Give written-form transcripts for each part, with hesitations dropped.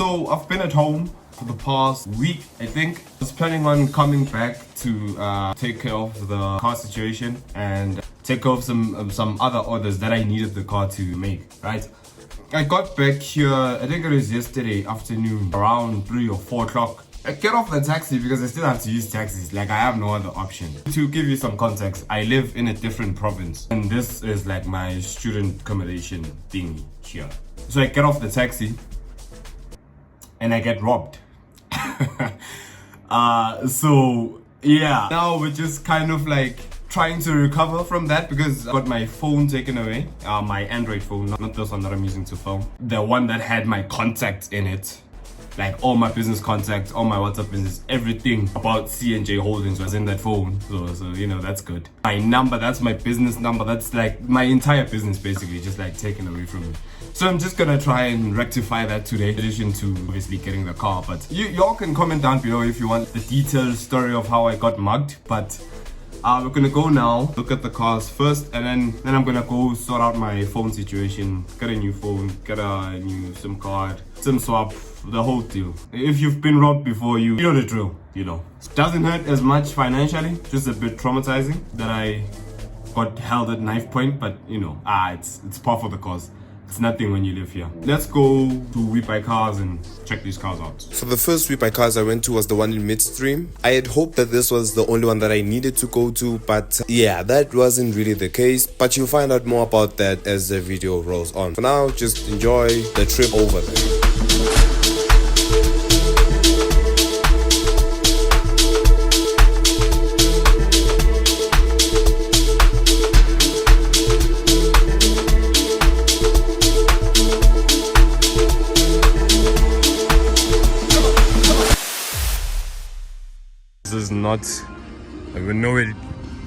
So I've been at home for the past week, I think. I was planning on coming back to take care of the car situation and take care of some other orders that I needed the car to make, right? I got back here, I think it was yesterday afternoon, around 3 or 4 o'clock. I get off the taxi because I still have to use taxis, like I have no other option. To give you some context, I live in a different province and this is like my student accommodation thing here. So I get off the taxi and I get robbed. So yeah, now we're just kind of like trying to recover from that because I got my phone taken away, my Android phone, not this one that I'm using to film, the one that had my contacts in it, like all my business contacts, all my WhatsApp business, everything about C&J Holdings was in that phone. So you know, that's good. My number, that's my business number, that's like my entire business basically just like taken away from me. So I'm just gonna try and rectify that today, in addition to obviously getting the car. But y'all can comment down below if you want the detailed story of how I got mugged. But we're gonna go now, look at the cars first, and then I'm gonna go sort out my phone situation, get a new phone, get a new SIM card, SIM swap, the whole deal. If you've been robbed before, you know the drill, you know. It doesn't hurt as much financially, just a bit traumatizing that I got held at knife point, but you know, it's par for the cause. It's nothing when you live here. Let's go to WeBuyCars and check these cars out. So the first WeBuyCars I went to was the one in midstream. I had hoped that this was the only one that I needed to go to, but yeah, that wasn't really the case. But you'll find out more about that as the video rolls on. For now, just enjoy the trip over there. Is not, we're nowhere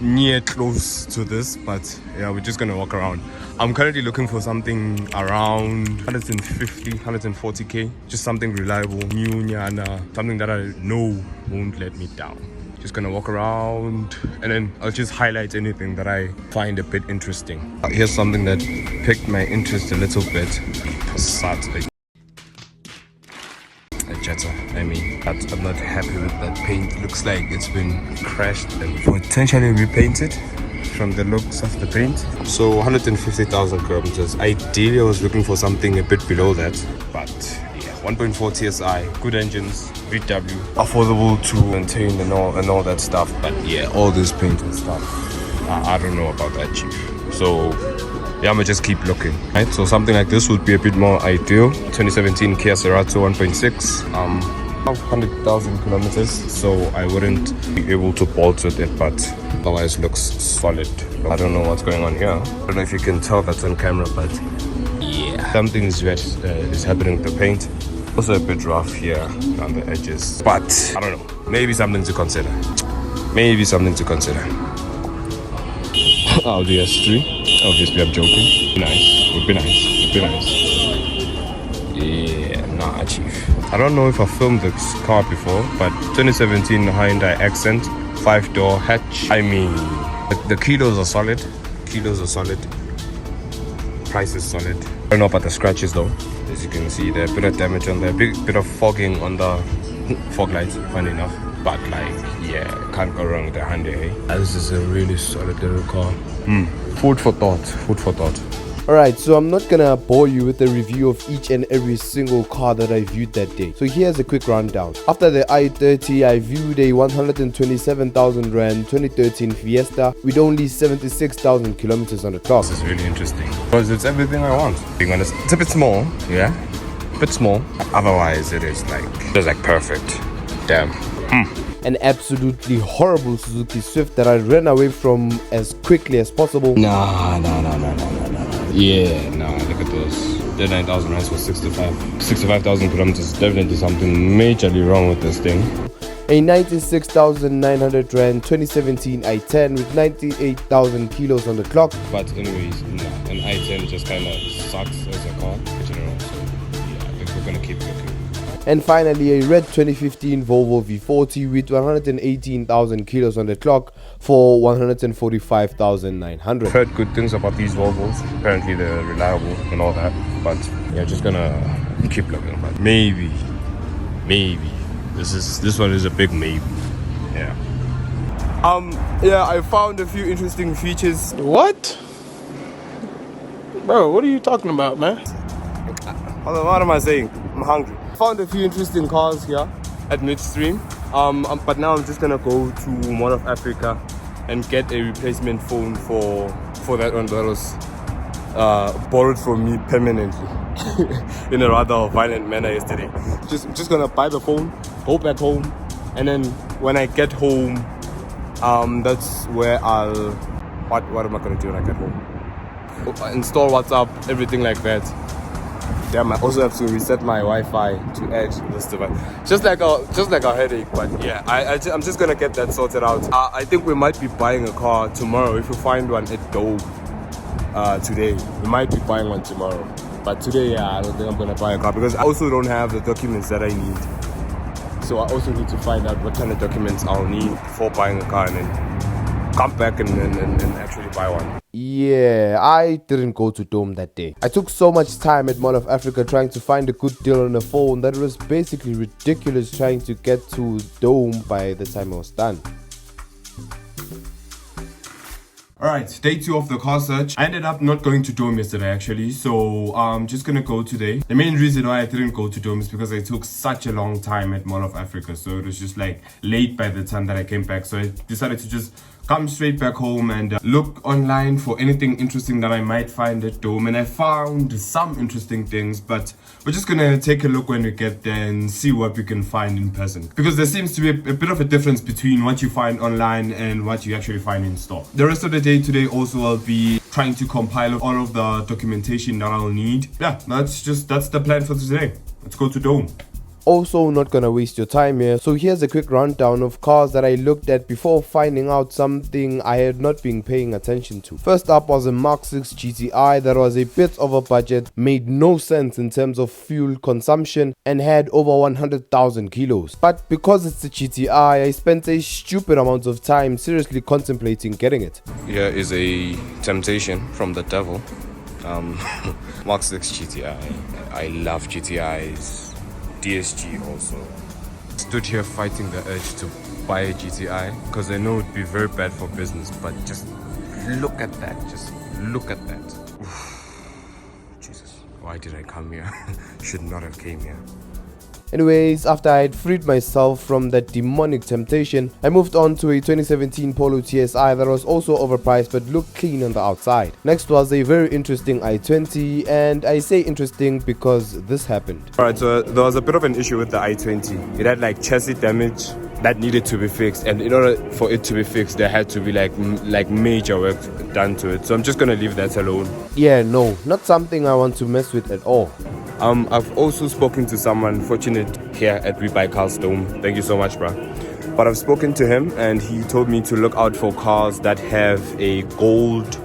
near close to this, but yeah, we're just gonna walk around. I'm currently looking for something around 150, 140k, just something reliable, new, nyana, something that I know won't let me down. Just gonna walk around and then I'll just highlight anything that I find a bit interesting. Here's something that piqued my interest a little bit. Passat. I mean, I'm not happy with that paint. Looks like it's been crashed and potentially repainted from the looks of the paint. So 150,000 kilometers. Ideally I was looking for something a bit below that, but yeah, 1.4 TSI, good engines, VW, affordable to maintain and all that stuff. But yeah, all this paint and stuff, I don't know about that, chief. So yeah, I'm gonna just keep looking, right? So something like this would be a bit more ideal. 2017 Kia Cerato 1.6, 100,000 kilometers, so I wouldn't be able to bolt with it, but otherwise looks solid. I don't know what's going on here. I don't know if you can tell that's on camera, but yeah, something is happening with the paint. Also a bit rough here on the edges, but I don't know, maybe something to consider. Maybe something to consider. Audi S3. Obviously, I'm joking. Nice. Would be nice. Would be nice. Yeah, nah, chief. I don't know if I filmed this car before, but 2017 Hyundai Accent, 5-door hatch. I mean, the kilos are solid. Kilos are solid. Price is solid. I don't know about the scratches though. As you can see, there's a bit of damage on there. Bit of fogging on the fog lights, funny enough. But like, yeah, can't go wrong with the Hyundai. This is a really solid little car. Food for thought. Food for thought. Alright, so I'm not gonna bore you with a review of each and every single car that I viewed that day. So here's a quick rundown. After the i30, I viewed a 127,000 Rand 2013 Fiesta with only 76,000 kilometers on the clock. This is really interesting because it's everything I want. Being honest, it's a bit small, yeah, a bit small. Otherwise, it's like perfect. Damn. An absolutely horrible Suzuki Swift that I ran away from as quickly as possible. Nah. Yeah, nah, look at those. 39,000 rands for 65,000 kilometers. Definitely something majorly wrong with this thing. A 96,900 Rand 2017 i10 with 98,000 kilos on the clock. But anyways, nah, an i10 just kind of sucks as a car in general. So yeah, I think we're gonna keep looking. And finally, a red 2015 Volvo V40 with 118,000 kilos on the clock for 145,900. Heard good things about these Volvos. Apparently they're reliable and all that. But yeah, just gonna keep looking. But maybe maybe. This one is a big maybe. Yeah. Yeah, I found a few interesting features. What? Bro, what are you talking about, man? Hold on, what am I saying? I'm hungry. Found a few interesting cars here at midstream. But now I'm just gonna go to Mall of Africa and get a replacement phone for that one that was borrowed from me permanently in a rather violent manner yesterday. Just gonna buy the phone, go back home, and then when I get home, that's where I'll what am I gonna do when I get home? Install WhatsApp, everything like that. Damn, I also have to reset my Wi-Fi to add this device. Just like a headache, but yeah, I'm just gonna get that sorted out. I think we might be buying a car tomorrow if we find one at Dome. Today we might be buying one tomorrow, but today, yeah, I don't think I'm gonna buy a car because I also don't have the documents that I need. So I also need to find out what kind of documents I'll need before buying a car, and then come back and actually buy one. Yeah, I didn't go to Dome that day. I took so much time at Mall of Africa trying to find a good deal on a phone that it was basically ridiculous trying to get to Dome by the time I was done. Alright, day 2 of the car search. I ended up not going to Dome yesterday actually, so I'm just gonna go today. The main reason why I didn't go to Dome is because I took such a long time at Mall of Africa, so it was just like late by the time that I came back, so I decided to just come straight back home and look online for anything interesting that I might find at Dome. And I found some interesting things, but we're just gonna take a look when we get there and see what we can find in person, because there seems to be a bit of a difference between what you find online and what you actually find in store. The rest of the day today also I'll be trying to compile all of the documentation that I'll need. Yeah, that's the plan for today. Let's go to Dome. Also, not gonna waste your time here, so here's a quick rundown of cars that I looked at before finding out something I had not been paying attention to. First up was a Mark 6 GTI that was a bit over budget, made no sense in terms of fuel consumption, and had over 100,000 kilos. But because it's a GTI, I spent a stupid amount of time seriously contemplating getting it. Here is a temptation from the devil. Mark 6 GTI. I love GTIs. DSG also. Stood here fighting the urge to buy a GTI because I know it'd be very bad for business, but just look at that. Just look at that. Oof. Jesus, why did I come here? Should not have came here. Anyways, after I had freed myself from that demonic temptation, I moved on to a 2017 Polo TSI that was also overpriced but looked clean on the outside. Next was a very interesting i20, and I say interesting because this happened. Alright, so there was a bit of an issue with the i20. It had like chassis damage that needed to be fixed, and in order for it to be fixed there had to be like major work done to it. So I'm just gonna leave that alone. Yeah, no, not something I want to mess with at all. I've also spoken to someone fortunate here at WeBuyCars Dome. Thank you so much, bro. But I've spoken to him and he told me to look out for cars that have a gold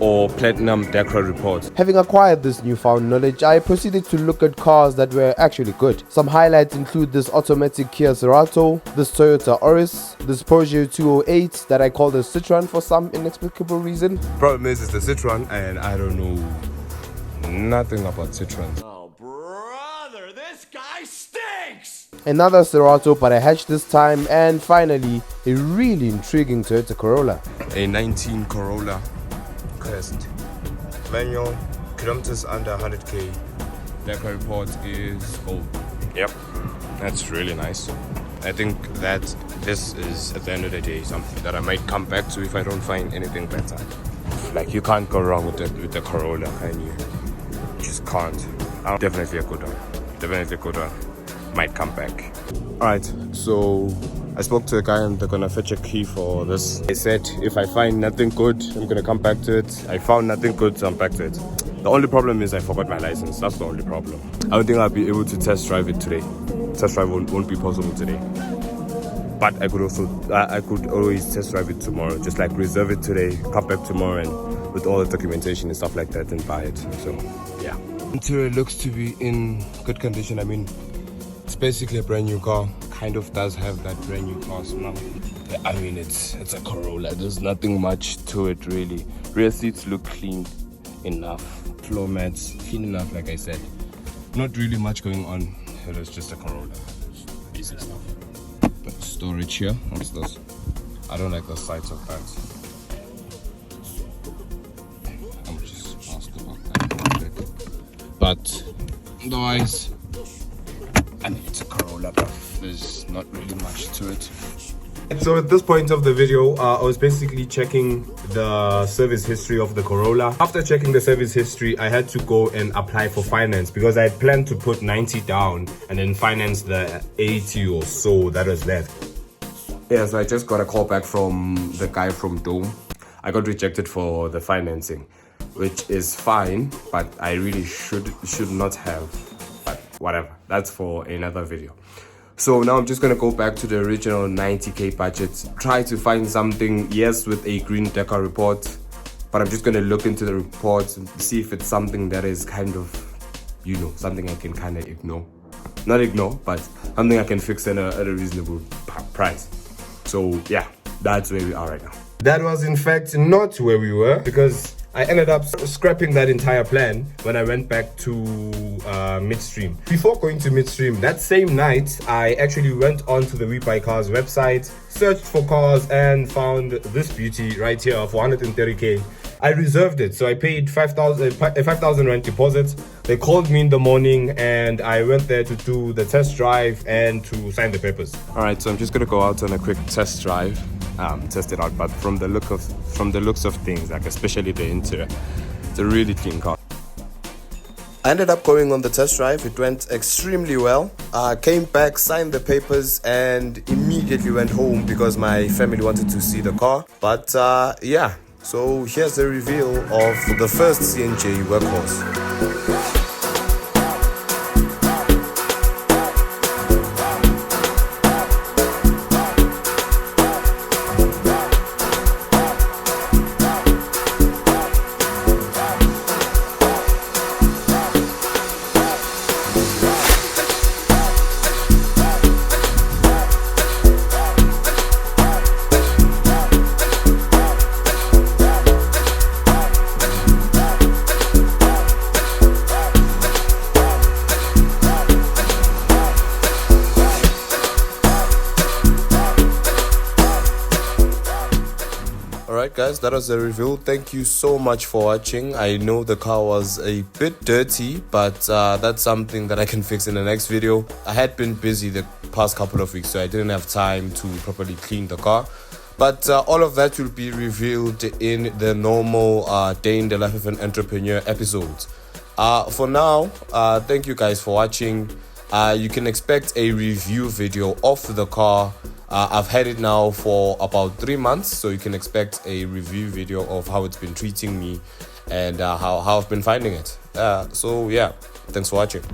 or platinum DACRA report. Having acquired this newfound knowledge, I proceeded to look at cars that were actually good. Some highlights include this automatic Kia Cerato, this Toyota Auris, this Porsche 208 that I call the Citroen for some inexplicable reason. Problem is, it's the Citroen and I don't know nothing about Citroens. This guy stinks! Another Cerato, but I hatched this time, and finally, a really intriguing Toyota Corolla. A 19 Corolla Crest. Manual, kilometers under 100k. That report is gold. Yep, that's really nice. I think that this is, at the end of the day, something that I might come back to if I don't find anything better. Like, you can't go wrong with the Corolla, can you? You just can't. Definitely a good one. Definitely a good one. Might come back. Alright, so I spoke to a guy and they're gonna fetch a key for this. They said if I find nothing good, I'm gonna come back to it. I found nothing good, so I'm back to it. The only problem is I forgot my license. That's the only problem. I don't think I'll be able to test drive it today. Test drive won't be possible today. But I could always test drive it tomorrow. Just like reserve it today, come back tomorrow and with all the documentation and stuff like that and buy it. So yeah. Interior looks to be in good condition. I mean, it's basically a brand new car. Kind of does have that brand new car smell. I mean, it's a Corolla. There's nothing much to it really. Rear seats look clean enough. Floor mats clean enough, like I said. Not really much going on. It was just a Corolla. basic stuff. But storage here. What's this? I don't like the sides of that. I'll just ask about that. But otherwise, I mean, it's a Corolla, but there's not really much to it. So at this point of the video, I was basically checking the service history of the Corolla. After checking the service history, I had to go and apply for finance because I had planned to put 90 down and then finance the 80 or so that was left. Yeah, so I just got a call back from the guy from Dome. I got rejected for the financing, which is fine, but I really should not have. But whatever, that's for another video. So now I'm just gonna go back to the original 90k budget, try to find something, yes, with a green decor report, but I'm just gonna look into the report and see if it's something that is kind of, you know, something I can kind of ignore. Not ignore, but something I can fix at a reasonable price. So yeah, that's where we are right now. That was in fact not where we were, because I ended up scrapping that entire plan when I went back to midstream. Before going to midstream, that same night, I actually went onto the WeBuyCars website, searched for cars and found this beauty right here for 130k. I reserved it, so I paid 5,000 rand deposit. They called me in the morning and I went there to do the test drive and to sign the papers. All right, so I'm just gonna go out on a quick test drive. Test it out, but from the looks of things, like especially the interior, it's a really clean car. I ended up going on the test drive. It went extremely well. Came back, signed the papers, and immediately went home because my family wanted to see the car. But yeah, so here's the reveal of the first CNJ workhorse. Alright guys, that was the review. Thank you so much for watching. I know the car was a bit dirty, but that's something that I can fix in the next video. I had been busy the past couple of weeks, so I didn't have time to properly clean the car. But all of that will be revealed in the normal day in the life of an entrepreneur episodes. For now, thank you guys for watching. You can expect a review video of the car. I've had it now for about 3 months, so you can expect a review video of how it's been treating me and how I've been finding it. So yeah, thanks for watching.